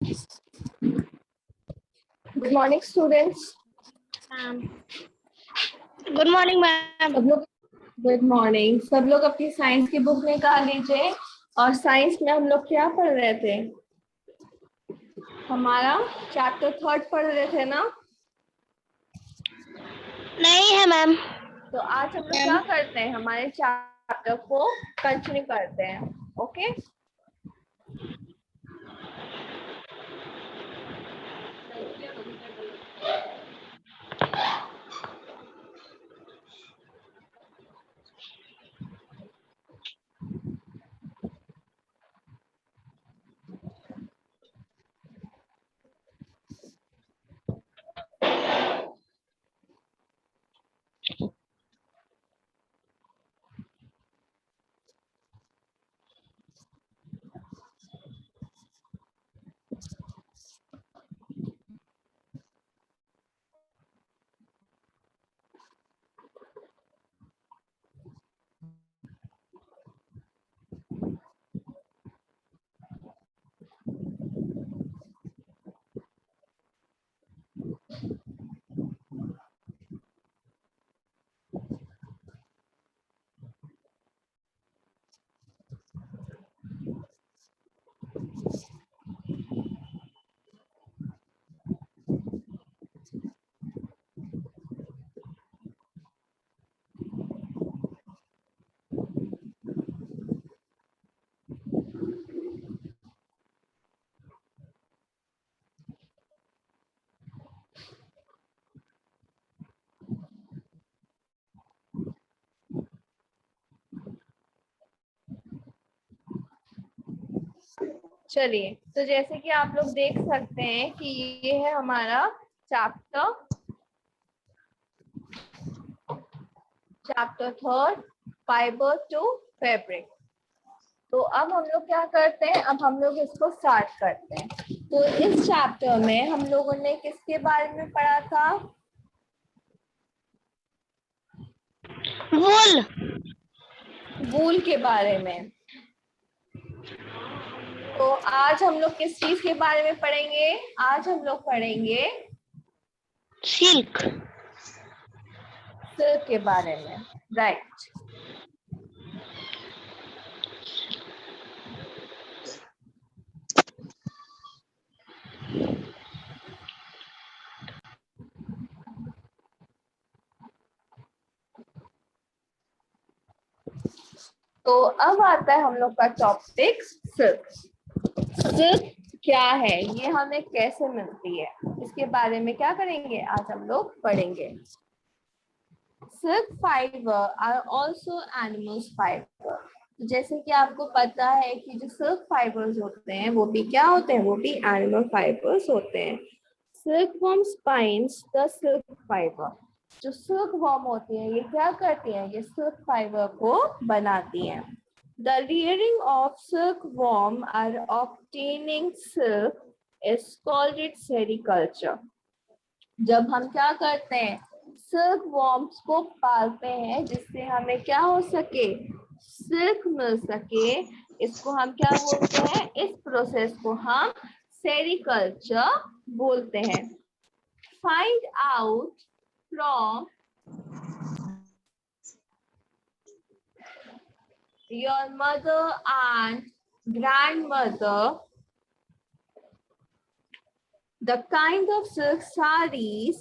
Good morning students. Good morning ma'am. सब लोग good morning. सब लोग अपनी साइंस की बुक निकाल लीजिए। और साइंस में हम लोग क्या पढ़ रहे थे? हमारा चैप्टर 3 पढ़ रहे थे ना? नहीं है मैम। तो आज हम लोग क्या करते हैं, हमारे चैप्टर को कंटिन्यू करते हैं। ओके, चलिए। तो जैसे कि आप लोग देख सकते हैं कि ये है हमारा चैप्टर 3, फाइबर टू फैब्रिक। तो अब हम लोग क्या करते हैं, अब हम लोग इसको स्टार्ट करते हैं। तो इस चैप्टर में हम लोगों ने किसके बारे में पढ़ा था? वूल। वूल के बारे में। तो आज हम लोग किस चीज के बारे में पढ़ेंगे? आज हम लोग पढ़ेंगे सिल्क। सिल्क के बारे में, राइट। तो अब आता है हम लोग का टॉपिक सिल्क। सिल्क क्या है, ये हमें कैसे मिलती है, इसके बारे में क्या करेंगे आज हम लोग पढ़ेंगे। Silk fibre are also animals fibre. जैसे कि आपको पता है कि जो सिल्क फाइबर्स होते हैं वो भी क्या होते हैं, वो भी एनिमल फाइबर्स होते हैं। Silk worm spines the silk fibre. जो सिल्क वर्म होती है ये क्या करती हैं, ये सिल्क फाइबर को बनाती हैं। The rearing of silkworm or obtaining silk is called its sericulture. जब हम क्या करते हैं, सिल्क वॉर्म्स को पालते हैं जिससे हमें क्या हो सके, सिल्क मिल सके, इसको हम क्या बोलते हैं, इस प्रोसेस को हम सेरिकल्चर बोलते हैं। Find out from your mother and grandmother the kind of silk sarees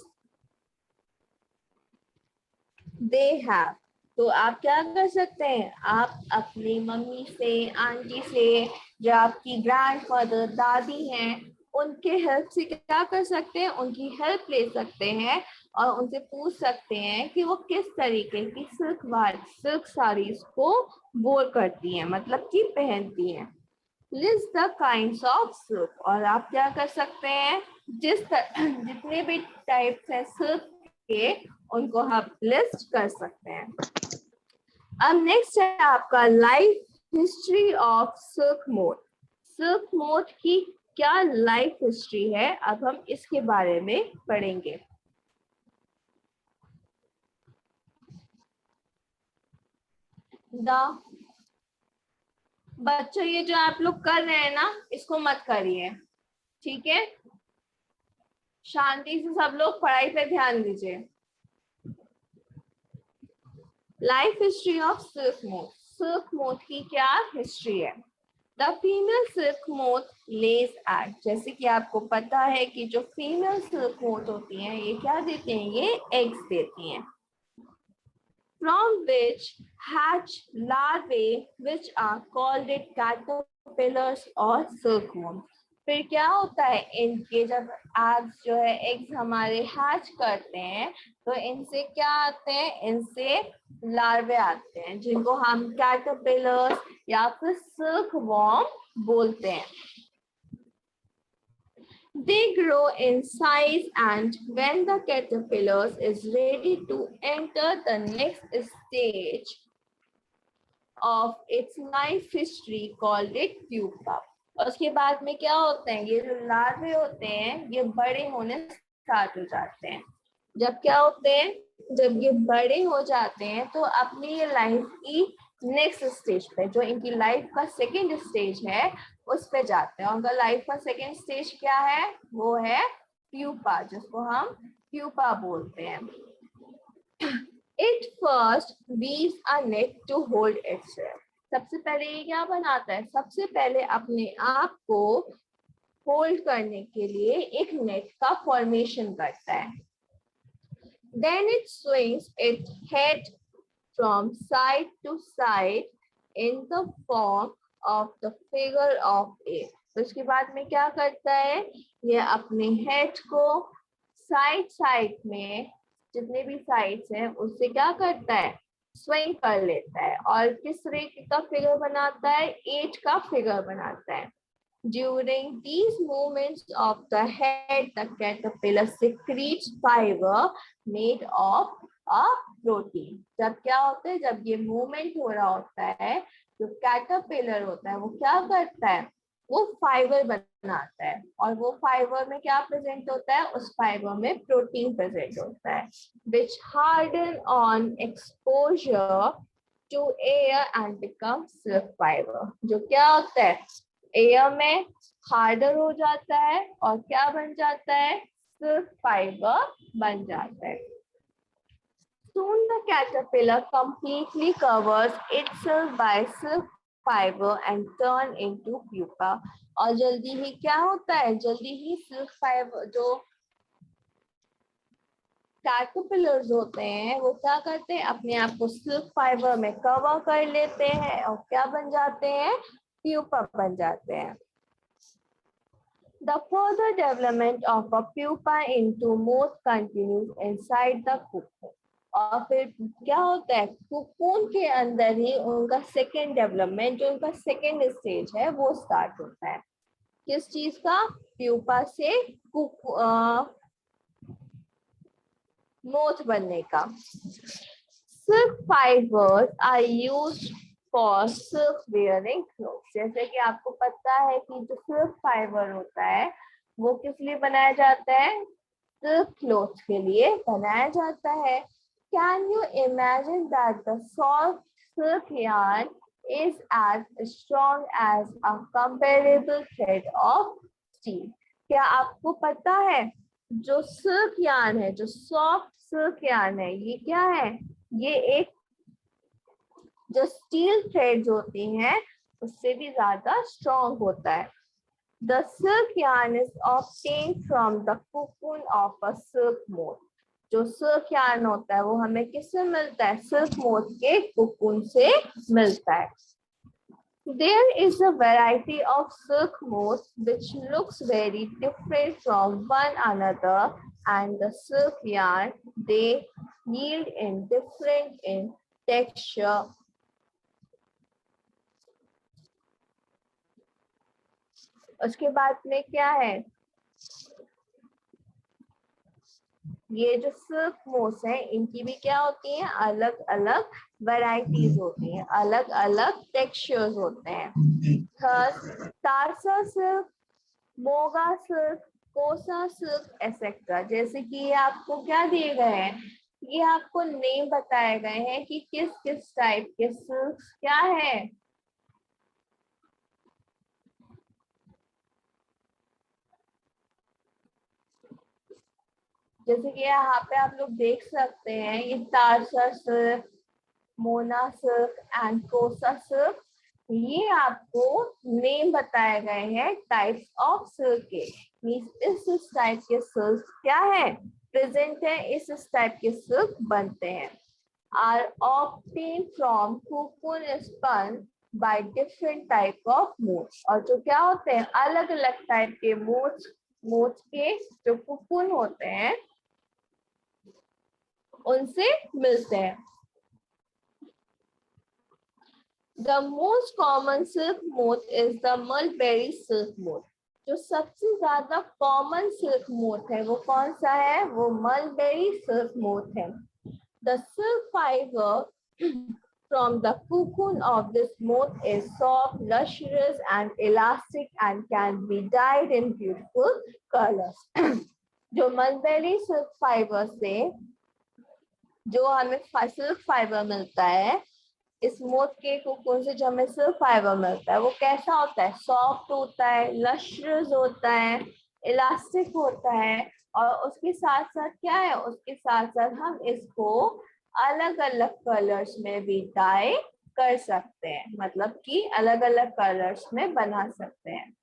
they have. तो आप क्या कर सकते हैं, आप अपनी मम्मी से, आंटी से, जो आपकी ग्रैंडमदर दादी हैं, उनके हेल्प से क्या कर सकते हैं, उनकी हेल्प ले सकते हैं और उनसे पूछ सकते हैं कि वो किस तरीके की सिल्क साड़ीज को बोर करती हैं, मतलब कि पहनती हैं। List the kinds of silk. और आप क्या कर सकते हैं, जितने भी टाइप्स हैं सिल्क के, उनको आप लिस्ट कर सकते हैं। अब नेक्स्ट है आपका life history of silk moth. Silk moth की क्या लाइफ हिस्ट्री है, अब हम इसके बारे में पढ़ेंगे। बच्चों ये जो आप लोग कर रहे हैं ना, इसको मत करिए, ठीक है, शांति से सब लोग पढ़ाई पे ध्यान दीजिए। Life history of silk moth. Silk moth की क्या हिस्ट्री है? The female silk moth lays egg. जैसे कि आपको पता है कि जो फीमेल सिल्क मोथ होती हैं ये क्या देती हैं? ये एग्स देती हैं। From which hatch larvae which are called it caterpillars or silkworm। फिर क्या होता है, इनके जब एग्स जो है एग्स हमारे हैच करते हैं तो इनसे क्या आते हैं? इनसे लार्वे आते हैं जिनको हम कैटरपिलर्स या फिर सिल्कवॉर्म बोलते हैं। They grow in size and when the caterpillars is ready to enter the next stage of its life history called it pupa। और उसके बाद में क्या होते हैं? ये जो लार्वे होते हैं ये बड़े होने स्टार्ट हो जाते हैं। जब क्या होते हैं? जब ये बड़े हो जाते हैं तो अपनी ये लाइफ की नेक्स्ट स्टेज पे, जो इनकी लाइफ का सेकेंड स्टेज है, उस पे जाते हैं। उनका लाइफ का सेकेंड स्टेज क्या है? वो है प्यूपा, जिसको हम प्यूपा बोलते हैं। It first weaves a net to hold itself। सबसे पहले ये क्या बनाता है? सबसे पहले अपने आप को होल्ड करने के लिए एक नेट का फॉर्मेशन करता है। Then it swings its head from side to side in the form of the figure of A। तो इसके बाद में क्या करता है? ये अपने हेड को साइड साइड में जितने भी साइड्स हैं उससे क्या करता है? स्विंग कर लेता है। और किस तरह का फिगर बनाता है? 8 का फिगर बनाता है। During these movements of the head, the caterpillar secretes fiber made of a protein। जब क्या होता है? जब ये मूवमेंट हो रहा होता है, जो कैटरपिलर होता है वो क्या करता है? वो फाइबर बनाता है। और वो फाइबर में क्या प्रेजेंट होता है? उस फाइबर में प्रोटीन प्रेजेंट होता है, which harden on exposure to air and become silk fiber। जो क्या होता है? एयर में हार्डर हो जाता है और क्या बन जाता है? सिल्क फाइबर बन जाता है। Soon the caterpillar completely covers itself by silk fiber and turn into pupa। और जल्दी ही क्या होता है? जल्दी ही सिल्क फाइबर, जो कैटरपिलर्स होते हैं वो क्या करते हैं? अपने आप को सिल्क फाइबर में कवर कर लेते हैं और क्या बन जाते हैं? प्यूपा बन जाते हैं। The further development of a pupa into moth continues inside the cocoon। और फिर क्या होता है? कोकून के अंदर ही उनका सेकेंड डेवलपमेंट, जो उनका सेकेंड स्टेज है, वो स्टार्ट होता है। किस चीज का? प्यूपा से मोथ बनने का। Silk fibres are used for silk wearing clothes. जैसे कि आपको पता है कि जो सिल्क फाइबर होता है वो किस लिए बनाया जाता है? सिल्क क्लोथ्स के लिए बनाया जाता है। Can you imagine that the soft silk yarn is as strong as a comparable thread of steel? क्या आपको पता है जो सिल्क यार्न है, जो सॉफ्ट सिल्क यार्न है, ये क्या है? ये एक जो स्टील थ्रेड्स होती हैं उससे भी ज्यादा स्ट्रॉन्ग होता है। The silk yarn is obtained from the cocoon of a silk moth। जो सिल्क यार्न होता है वो हमें किससे मिलता है? सिल्क मोथ के कोकून से मिलता है। There is a variety of silk moths which looks very different from one another, and the silk yarn they yield in different in texture। उसके बाद में क्या है? ये जो सिल्क मोथ्स हैं इनकी भी क्या होती हैं? अलग अलग वैरायटीज होती हैं, अलग अलग टेक्सचर्स होते हैं। टारसा सिल्क, मोगा सिल्क, कोसा सिल्क एसेट्रा। जैसे कि ये आपको क्या दिए गए हैं? ये आपको नेम बताए गए हैं कि किस किस टाइप के सिल्क क्या है। जैसे कि यहाँ पे आप लोग देख सकते हैं ये तारसा सिल्क, मोना सिल्क एंड कोसा सिल्क, ये आपको नेम बताए गए हैं टाइप्स ऑफ सिल्क के। इस टाइप के सिल्क क्या है, प्रेजेंट है, इस टाइप के सिल्क बनते हैं। are obtained from cocoon spun by different type of moths। और जो क्या होते हैं, अलग अलग टाइप के मोथ्स के जो कुकुन होते हैं उनसे मिलते हैं। The most common silk moth is the mulberry silk moth। जो सबसे ज्यादा कॉमन सिल्क मोथ है वो कौन सा है, वो मलबेरी सिल्क मोथ है। The silk fiber from the cocoon of this moth is soft, lustrous, and elastic, and can be dyed in beautiful colors। जो मलबेरी सिल्क फाइबर से जो हमें सिल्क फाइबर मिलता है, इस मोथ के कोकून से जो हमें सिल्क फाइबर मिलता है वो कैसा होता है, सॉफ्ट होता है, लश्रस होता है, इलास्टिक होता है, और उसके साथ साथ क्या है, उसके साथ साथ हम इसको अलग अलग कलर्स में भी डाई कर सकते हैं, मतलब कि अलग अलग कलर्स में बना सकते हैं।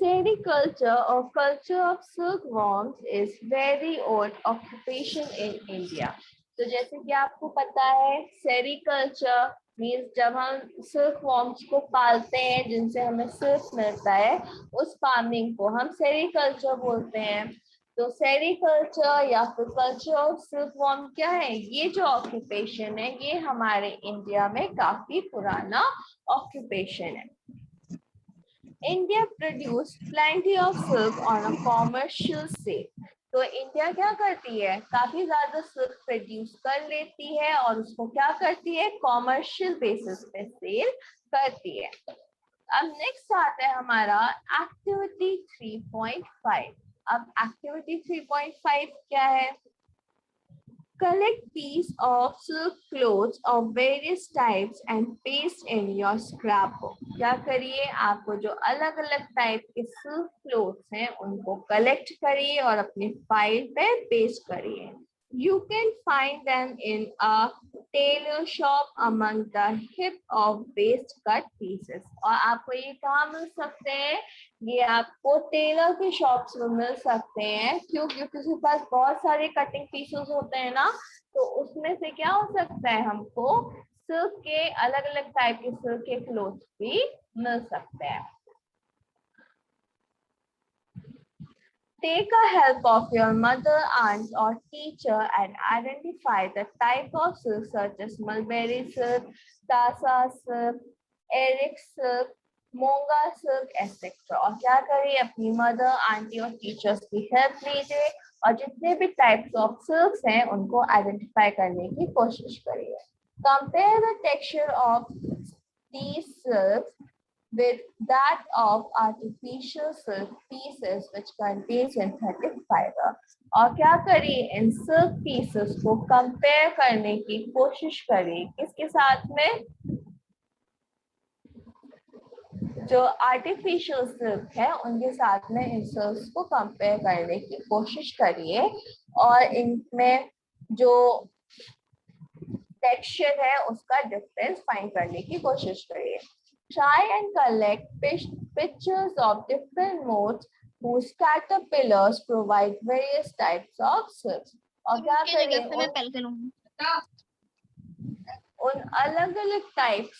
Sericulture or culture of silkworms is very old occupation in India। तो जैसे कि आपको पता है सेरिकल्चर मीन्स जब हम सिल्क वॉर्म्स को पालते हैं जिनसे हमें सिल्क मिलता है, उस फार्मिंग को हम सेरिकल्चर बोलते हैं। तो सेरिकल्चर या फिर कल्चर ऑफ सिल्क वॉर्म क्या है, ये जो ऑक्यूपेशन है ये हमारे इंडिया में काफी पुराना ऑक्यूपेशन है। India produced plenty of silk on a commercial scale। तो इंडिया क्या करती है, काफी ज्यादा सिल्क प्रोड्यूस कर लेती है और उसको क्या करती है, कॉमर्शियल बेसिस पे सेल करती है। अब नेक्स्ट आता है हमारा एक्टिविटी 3.5। अब एक्टिविटी 3.5 क्या है, collect piece of silk clothes of various types and paste in your scrapbook। क्या करिए, आपको जो अलग अलग टाइप के सिल्क क्लोथ्स हैं उनको कलेक्ट करिए और अपनी फाइल पे पेस्ट करिए। You can find them in a tailor shop among the heap of waste cut pieces। और आपको ये कहाँ मिल सकते हैं, ये आपको टेलर की शॉप्स में मिल सकते हैं। क्यों, क्योंकि उसके पास बहुत सारे कटिंग पीसेस होते हैं ना, तो उसमें से क्या हो सकता है, हमको सिल्क के अलग अलग टाइप के सिल्क के क्लोथ्स भी मिल सकते हैं। Take a help of your mother, aunt or teacher and identify the type of silk such as mulberry silk, tassa silk, eric silk, Monga silk etcetera. और क्या करिए, अपनी मदर, आंटी और टीचर्स की हेल्प लीजिए और जितने भी टाइप्स ऑफ सिल्क्स हैं उनको आइडेंटिफाई करने की कोशिश करिए। Compare the texture of these silks with that of artificial silk pieces which contain synthetic fiber। और क्या करिए, इन सिल्क पीसेस को कंपेयर करने की कोशिश करिए किसके साथ में, जो आर्टिफिशियल सिल्क है उनके साथ में इन सिल्क्स को कंपेयर करने की कोशिश करिए और इनमें जो टेक्सचर है उसका डिफरेंस फाइंड करने की कोशिश करिए। Try and collect pictures of different moths whose caterpillars provide various types of silks। और क्या करिए, उन अलग अलग टाइप्स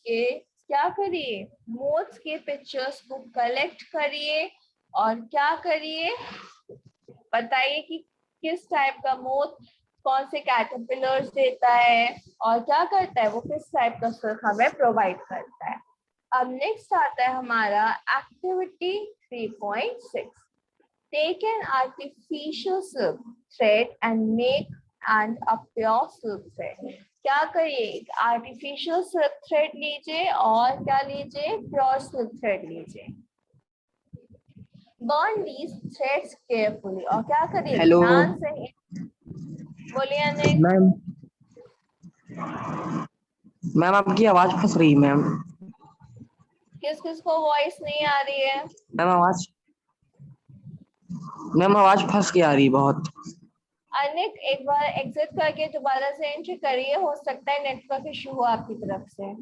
के क्या करिए, मोथ्स के पिक्चर्स को कलेक्ट करिए और क्या करिए, बताइए कि किस टाइप का मोथ कौन से कैटरपिलर्स देता है और क्या करता है, वो किस टाइप का सिल्क हमें प्रोवाइड करता है। अब नेक्स्ट आता है हमारा activity 3.6। Take an artificial silk thread and make and a pure silk thread. क्या करिए, आर्टिफिशियल सिल्क थ्रेड लीजिए और क्या लीजिए, प्योर सिल्क थ्रेड लीजिए। Burn these threads carefully। और क्या करिए, ध्यान से बोलिए अनेक। मैम मैम आपकी आवाज फंस रही मैम। किस किस को वॉइस नहीं आ रही है? मैम आवाज फंस के आ रही बहुत। अनेक एक बार एग्जिट करके दोबारा से एंट्री करिए, हो सकता है नेटवर्क इशू हो आपकी तरफ से।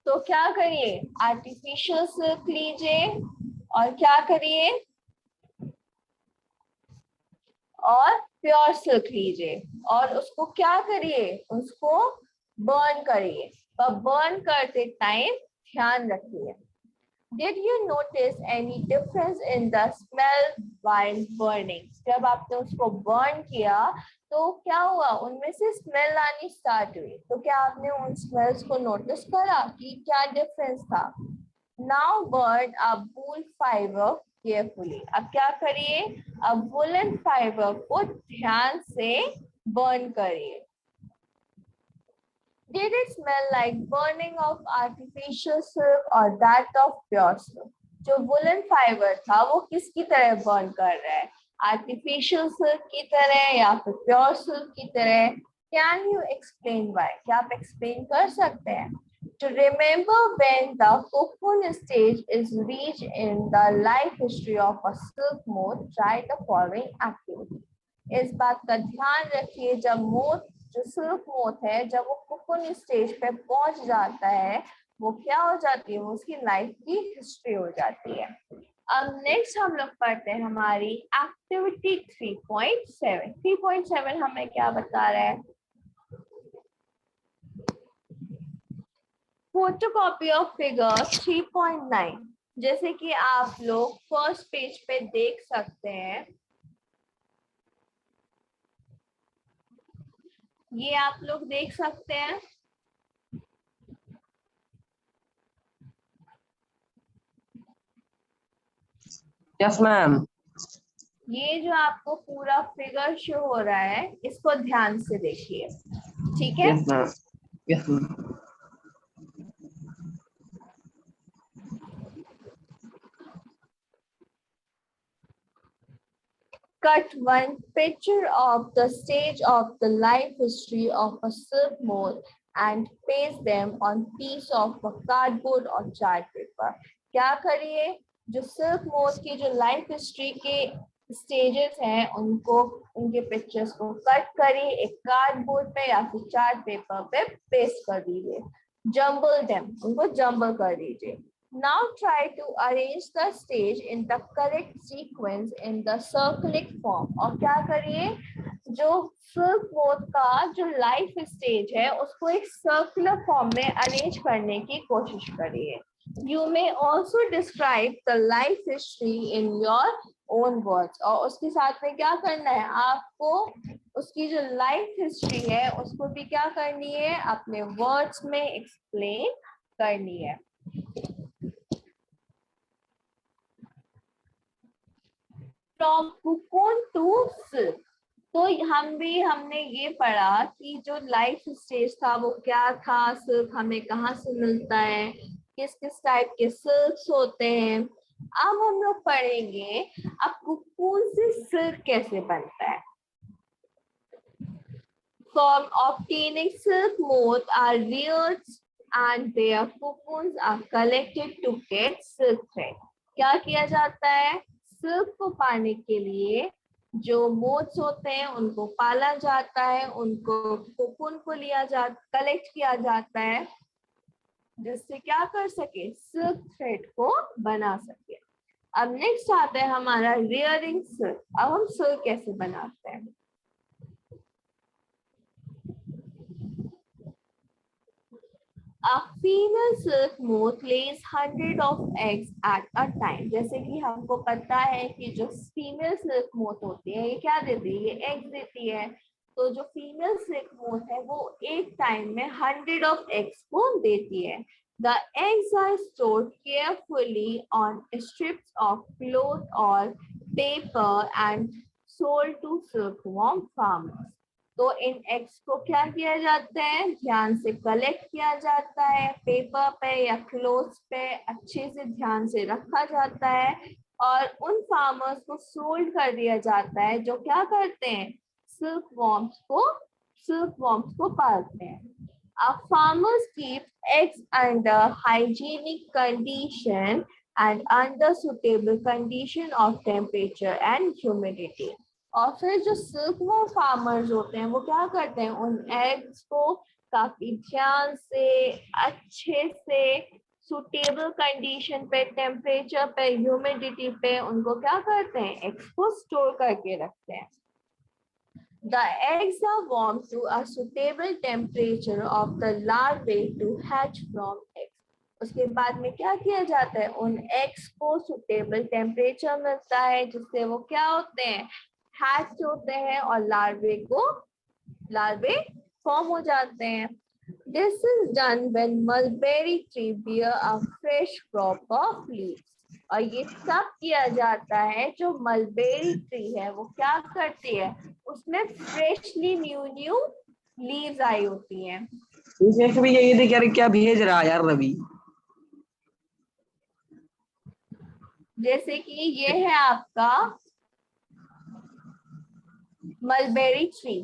तो क्या करिए, आर्टिफिशियल सिल्क लीजिए और क्या करिए, और प्योर सिल्क लीजिए और उसको क्या करिए, उसको बर्न करिए। पर बर्न करते टाइम ध्यान रखिए, Did you notice any difference in the smell while burning? जब आपने उसको बर्न किया तो क्या हुआ, उनमें से स्मेल आनी स्टार्ट हुई। तो क्या आपने उन स्मेल्स को नोटिस करा कि क्या डिफरेंस था? Now burn a wool fiber carefully. अब क्या करिए, अब वुलन फाइबर को ध्यान से बर्न करिए। Did it smell like burning of artificial silk or that of pure silk? जो वुलन फाइबर था वो किसकी तरह बर्न कर रहा है, आर्टिफिशियल सिल्क की तरह या फिर प्योर सिल्क की तरह? Can you explain why? क्या आप एक्सप्लेन कर सकते हैं? To remember when the cocoon stage is reached in the life history of a silk moth, try the following activity. इस बात का ध्यान रखिए, जब मोथ जो सिल्क मोथ है जब वो कोकून स्टेज पे पहुंच जाता है वो क्या हो जाती है, वो उसकी लाइफ की हिस्ट्री हो जाती है। अब नेक्स्ट हम लोग पढ़ते हैं हमारी एक्टिविटी 3.7। 3.7 हमें क्या बता रहा है, फोटोकॉपी ऑफ फिगर 3.9। जैसे कि आप लोग फर्स्ट पेज पे देख सकते हैं, ये आप लोग देख सकते हैं। Yes ma'am. ये जो आपको पूरा फिगर शो हो रहा है इसको ध्यान से देखिए, ठीक है? Yes ma'am. Yes ma'am. Cut one picture of the stage of the life history of a silk moth and paste them on piece of cardboard or chart paper. क्या करिए, जो सिल्क मोथ की जो लाइफ हिस्ट्री के stages हैं उनको, उनके pictures को कट करिए, एक कार्डबोर्ड पे या फिर चार्ट पेपर पे पेस्ट कर दीजिए। जम्बल देम, उनको जम्बल कर दीजिए। Now try to arrange the stage in the correct sequence in the circlic form. और क्या करिए, जो सिल्क मोथ का जो लाइफ स्टेज है उसको एक सर्कुलर फॉर्म में अरेंज करने की कोशिश करिए। You may also describe the life history in your own words. और उसके साथ में क्या करना है, आपको उसकी जो लाइफ हिस्ट्री है उसको भी क्या करनी है, अपने वर्ड्स में एक्सप्लेन करनी है। From cocoon to silk, तो हमने ये पढ़ा कि जो लाइफ स्टेज था वो क्या था, सिल्क हमें कहाँ से मिलता है, किस किस टाइप के सिल्क्स होते हैं। अब हम लोग पढ़ेंगे अब कोकून से सिल्क कैसे बनता है। From obtaining silk moths are reared and their cocoons are collected to get silk thread. क्या किया जाता है, सिल्क को पाने के लिए जो मोथ्स होते हैं उनको पाला जाता है, उनको कोकून को कलेक्ट किया जाता है जिससे क्या कर सके, सिल्क थ्रेड को बना सके। अब नेक्स्ट आता है हमारा रियरिंग सिल्क। अब हम सिल्क कैसे बनाते हैं। A female silk moth lays 100 of eggs at a time. जैसे कि हमको पता है कि जो फीमेल सिल्क मोथ होती है ये क्या देती है, ये एग्स देती है। तो जो फीमेल सिल्क मोथ है वो एक टाइम में 100 ऑफ एग्स को देती है। The eggs are stored carefully on strips of cloth or paper and sold to silkworm farmers. तो इन एग्स को क्या किया जाता है, ध्यान से कलेक्ट किया जाता है, पेपर पे या क्लोथ्स पे अच्छे से ध्यान से रखा जाता है और उन फार्मर्स को सोल्ड कर दिया जाता है जो क्या करते हैं, सिल्क वॉर्म्स को पालते हैं. Farmers keep eggs under hygienic condition and under suitable condition of temperature and humidity. और फिर जो सिल्कवॉर्म फार्मर्स होते हैं वो क्या करते हैं, उन एग्स को काफी ध्यान से, अच्छे से, सुटेबल कंडीशन पे, टेम्परेचर पे, ह्यूमिडिटी पे उनको क्या करते हैं, एग्स को स्टोर करके रखते हैं. The eggs are warmed to a suitable temperature of the larvae to hatch from eggs. उसके बाद में क्या किया जाता है, उन एग्स को सुटेबल टेम्परेचर मिलता है जिससे वो क्या होते हैं, हैच होते हैं और लार्वे फॉर्म हो जाते हैं. This is done when mulberry tree bear a fresh crop of leaves. और ये सब किया जाता है जो मलबेरी ट्री है वो क्या करती है, उसमें फ्रेशली न्यू लीव्स आई होती हैं. भी ये देख यार क्या भेज रहा है यार रवि. जैसे कि ये है आपका मलबेरी ट्री.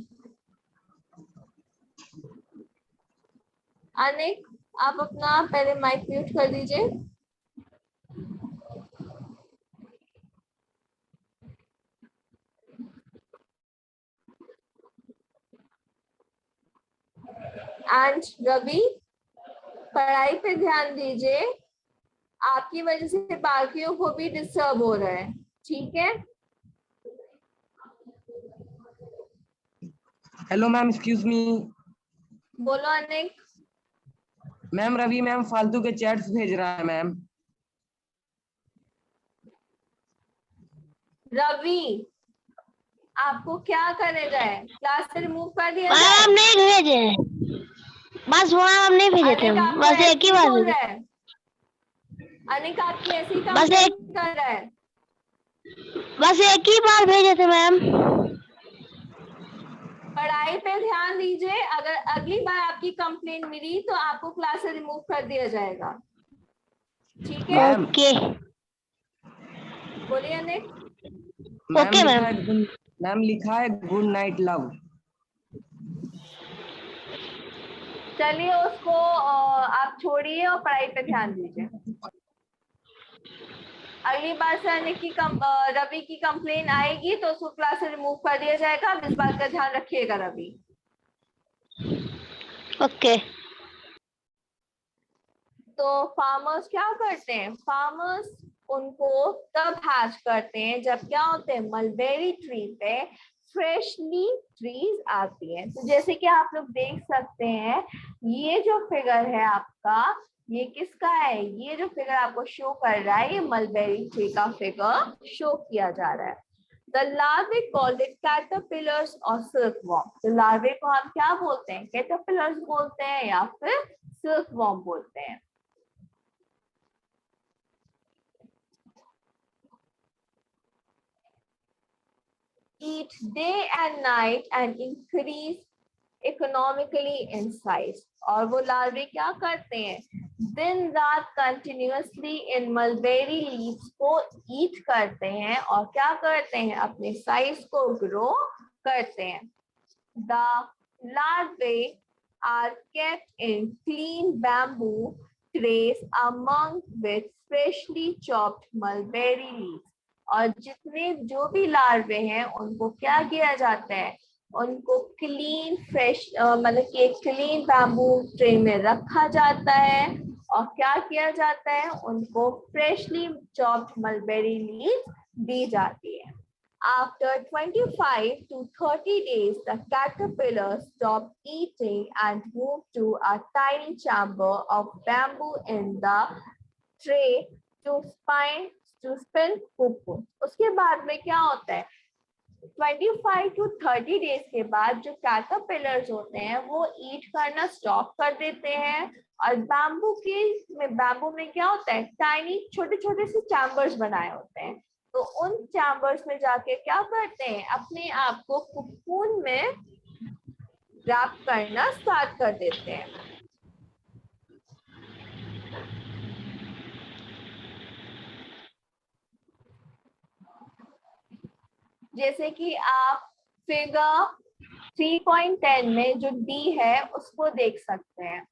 अनिक, आप अपना पहले माइक म्यूट कर दीजिए. एंड रवि, पढ़ाई पे ध्यान दीजिए, आपकी वजह से बाकियों को भी डिस्टर्ब हो रहा है, ठीक है. Hello ma'am, excuse me. बोलो अनिक. मैम रवि मैम फालतू के चैट्स भेज रहा है मैम. रवि, आपको क्या करेगा है, क्लास से रिमूव कर दिया मैम जाए. हम नहीं भेजे, बस वहाँ हम नहीं भेजे थे, अनिक आपको बस एक ही बार बोल भेजे. रहा है. अनिक आपकी ऐसी बस एक कंप्लेंट कर रहा है. बस एक ही बार भेजे थे मैम. पढ़ाई पे ध्यान दीजिए, अगर अगली बार आपकी कंप्लेंट मिली तो आपको क्लास से रिमूव कर दिया जाएगा, ठीक है. ओके बोलिए अनिक. Okay ma'am. मैम लिखा है गुड नाइट लव. चलिए उसको आप छोड़िए और पढ़ाई पे ध्यान दीजिए. अगली बार से अनिक की रवि की कंप्लेन आएगी तो उसको क्लास से रिमूव कर दिया जाएगा. इस बात का ध्यान रखिएगा रवि. ओके. तो फार्मर्स क्या करते हैं, फार्मर्स उनको तब हैच करते हैं जब क्या होते हैं, मलबेरी ट्री पे फ्रेशली ट्रीज आती हैं. तो जैसे कि आप लोग देख सकते हैं, ये जो फिगर है आपका, ये किसका है, ये जो फिगर आपको शो कर रहा है ये मलबेरी ट्री का फिगर शो किया जा रहा है. The larvae called it caterpillars और silkworm. तो larvae को हम क्या बोलते हैं, caterpillars बोलते हैं या फिर silkworm बोलते हैं. Eat day and night and increase economically in size. और वो लार्वे क्या करते हैं, दिन रात कंटिन्यूअसली इन मलबेरी लीव्स को ईट करते हैं और क्या करते हैं, अपने साइज को ग्रो करते हैं. The larvae are kept in clean bamboo trays among with freshly chopped mulberry leaves. और जितने जो भी लार्वे हैं उनको क्या किया जाता है, उनको क्लीन फ्रेश मतलब कि एक क्लीन बैम्बू ट्रे में रखा जाता है और क्या किया जाता है, उनको फ्रेशली चॉप्ड मलबेरी लीव्स दी जाती है. After 25 to 30 days, the caterpillars stop eating and move to a tiny chamber of bamboo in the tray to spin cocoon. उसके बाद में क्या होता है, 25 to 30 डेज के बाद जो कैटरपिलर्स होते हैं वो ईट करना स्टॉप कर देते हैं और बैम्बू में क्या होता है, टाइनी छोटे छोटे से चैम्बर्स बनाए होते हैं. तो उन चैम्बर्स में जाके क्या करते हैं, अपने आप को कोकून में रैप करना स्टार्ट कर देते हैं. जैसे कि आप फिगर 3.10 में जो डी है उसको देख सकते हैं।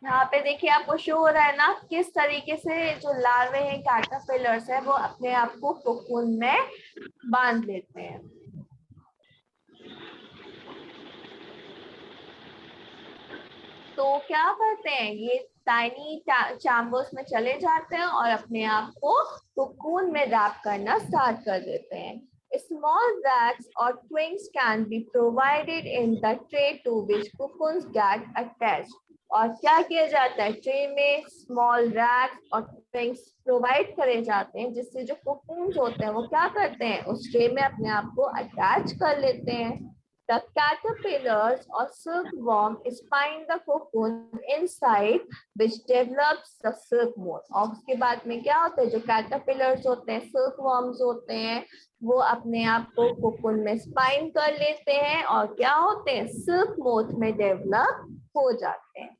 यहाँ पे देखिए आपको शो हो रहा है ना किस तरीके से जो लार्वे हैं कैटरपिलर्स है वो अपने आप को कोकून में बांध लेते हैं। तो क्या करते हैं ये टाइनी चैम्बर्स में चले जाते हैं और अपने आप को कोकून में रैप करना स्टार्ट कर देते हैं। Small racks or twins can be provided in the tray to which cocoons get attached. और क्या किया जाता है ट्रे में स्मॉल रैक्स और ट्विंग्स प्रोवाइड करे जाते हैं जिससे जो कोकून्स होते हैं वो क्या करते हैं उस ट्रे में अपने आप को अटैच कर लेते हैं। The caterpillars or silkworm spine the cocoon inside, which develops the silk moth. और उसके बाद में क्या होता है जो caterpillars होते हैं, silkworms होते हैं, वो अपने आप को कोकून में स्पाइन कर लेते हैं और क्या होते हैं सिल्क मोथ में डेवलप हो जाते हैं।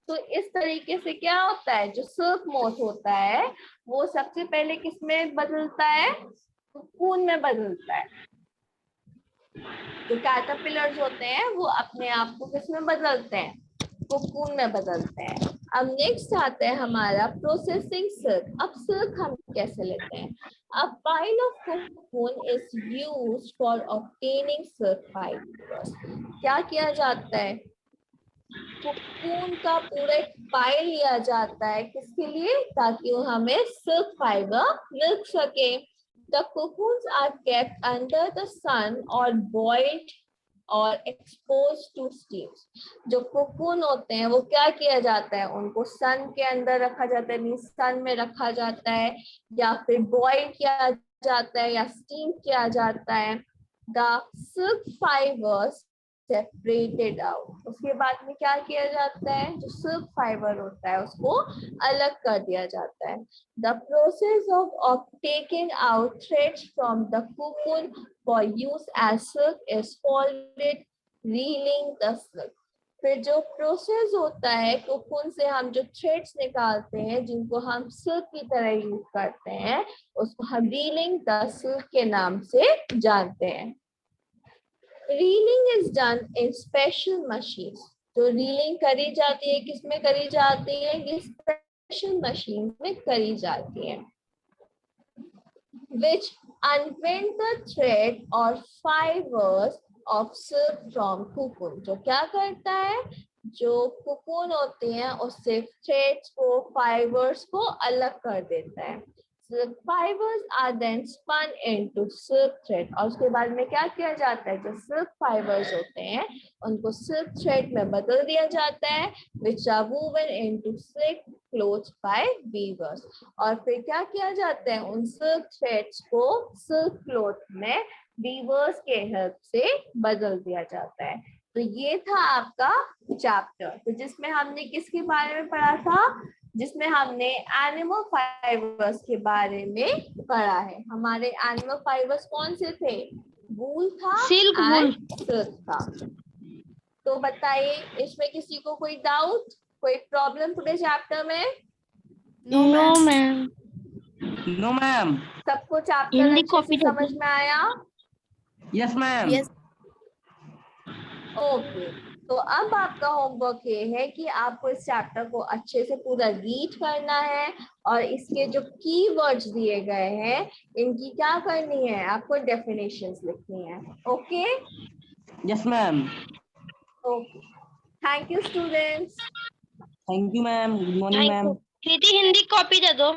तो इस तरीके से क्या होता है जो सिल्क मोथ होता है वो सबसे पहले किस में बदलता है, कोकून में बदलता है। जो कैटरपिलर्स होते हैं वो अपने आप को किस में बदलते हैं, कोकून में बदलते हैं। अब नेक्स्ट आता है हमारा प्रोसेसिंग सिल्क। अब सिल्क हम कैसे लेते हैं। A pile of cocoon is used for obtaining silk fibers. क्या किया जाता है कोकून का पूरा एक पाइल लिया जाता है किसके लिए, ताकि वो हमें सिल्क फाइबर मिल सके। The cocoons are kept under the sun or boiled or exposed to steams. जो कोकून होते हैं वो क्या किया जाता है उनको सन के अंदर रखा जाता है, सन में रखा जाता है या फिर बॉयल किया जाता है या स्टीम किया जाता है। The silk fibers separated out. उसके बाद में क्या किया जाता है जो सिल्क फाइबर होता है उसको अलग कर दिया जाता है। The process of taking out threads from the cocoon for use as silk is called reeling the silk. फिर जो प्रोसेस होता है कोकून से हम जो थ्रेड्स निकालते हैं जिनको हम सिल्क की तरह यूज करते हैं उसको हम रीलिंग द सिल्क के नाम से जानते हैं। Reeling is done in special machine. तो रीलिंग करी जाती है किसमें करी जाती है, ये स्पेशल मशीन में करी जाती है। Which unwind the thread or fibers of silk from cocoon. जो क्या करता है जो कोकून होते हैं उससे थ्रेड्स को फाइबर्स को अलग कर देता है। Silk fibers are then spun into silk thread. और उसके बाद में क्या किया जाता है जो सिल्क फाइबर्स होते हैं उनको सिल्क थ्रेड में बदल दिया जाता है which are woven into silk clothes by weavers. और फिर क्या किया जाता है उन सिल्क थ्रेड्स को सिल्क क्लॉथ में वीवर्स के हेल्प से बदल दिया जाता है। तो ये था आपका चैप्टर, तो जिसमें हमने किसके बारे में पढ़ा था, जिसमें हमने एनिमल फाइबर्स के बारे में पढ़ा है। हमारे एनिमल फाइबर्स कौन से थे, वूल था, सिल्क वूल, सिल्क था। तो बताइए इसमें किसी को कोई डाउट, कोई प्रॉब्लम पूरे चैप्टर में? No ma'am, no ma'am. सबको चैप्टर हिंदी अच्छे कॉपी से समझ में आया? Yes ma'am. यस। ओके, तो अब आपका होमवर्क ये है कि आपको इस चैप्टर को अच्छे से पूरा रीड करना है और इसके जो कीवर्ड्स दिए गए हैं इनकी क्या करनी है, आपको डेफिनेशंस लिखनी है। Okay yes ma'am. Okay, thank you students. Thank you ma'am, good morning ma'am. Kriti Hindi copy दे दो।